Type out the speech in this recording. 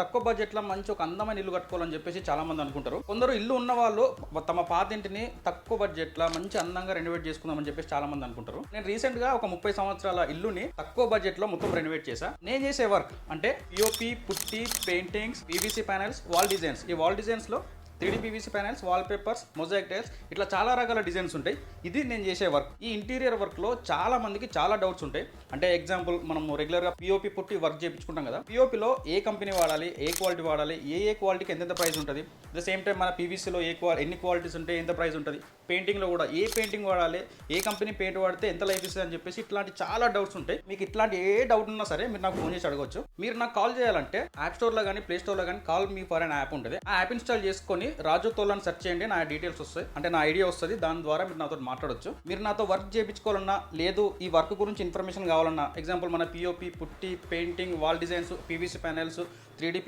తక్కువ బడ్జెట్లో మంచి ఒక అందమైన ఇల్లు కట్టుకోవాలని చెప్పేసి చాలా మంది అనుకుంటారు. కొందరు ఇల్లు ఉన్న వాళ్ళు తమ పాత ఇంటిని తక్కువ బడ్జెట్లో మంచి అందంగా రెనోవేట్ చేసుకుందామని చెప్పేసి చాలా మంది అనుకుంటారు. నేను రీసెంట్ గా ఒక 30 సంవత్సరాల ఇల్లుని తక్కువ బడ్జెట్లో మొత్తం రెనోవేట్ చేశా. నేను చేసే వర్క్ అంటే పిఓపి, పుట్టి, paintings, PVC panels, wall designs. ఈ వాల్ డిజైన్స్ లో 3D PVC panels, wall papers, mosaic tiles, ఇట్లా చాలా రకాల డిజైన్స్ ఉంటాయి. ఇది నేను చేసే వర్క్. ఈ ఇంటీరియర్ వర్క్లో చాలా మందికి చాలా డౌట్స్ ఉంటాయి. అంటే ఎగ్జాంపుల్, మనం రెగ్యులర్గా పిఓపి పుట్టి వర్క్ చేయించుకుంటాం కదా. పిఓపిలో ఏ కంపెనీ వాడాలి, ఏ క్వాలిటీ వాడాలి, ఏ క్వాలిటీకి ఎంత ప్రైస్ ఉంటుంది, అట్ ద సేమ్ టైం మన పీవీసీలో ఎన్ని క్వాలిటీస్ ఉంటాయి, ఎంత ప్రైస్ ఉంటుంది, పెయింటింగ్లో కూడా ఏ పెయింటింగ్ వాడాలి, ఏ కంపెనీ పెయింట్ వాడితే ఎంత లైఫ్ ఇస్తుంది అని చెప్పేసి ఇట్లాంటి చాలా డౌట్స్ ఉంటాయి. మీకు ఇట్లాంటి ఏ డౌట్ ఉన్నా సరే మీరు నాకు ఫోన్ చేసి అడగవచ్చు. మీరు నాకు కాల్ చేయాలంటే యాప్ స్టోర్లో కానీ ప్లే స్టోర్లో కానీ call me for an app ఉంటుంది. ఆ యాప్ ఇన్స్టాల్ చేసుకొని రాజు తోలని సెర్చ్ చేయండి. నా డీటెయిల్స్ వస్తాయి, అంటే నా ఐడియా వస్తుంది. దాని ద్వారా మీరు నాతో మాట్లాడొచ్చు. మీరు నాతో వర్క్ చేయించుకోవాలన్నా, లేదు ఈ వర్క్ గురించి ఇన్ఫర్మేషన్ కావాలన్నా, ఎగ్జాంపుల్ మన పిఓపి, పుట్టి, painting, wall designs, PVC panels, 3D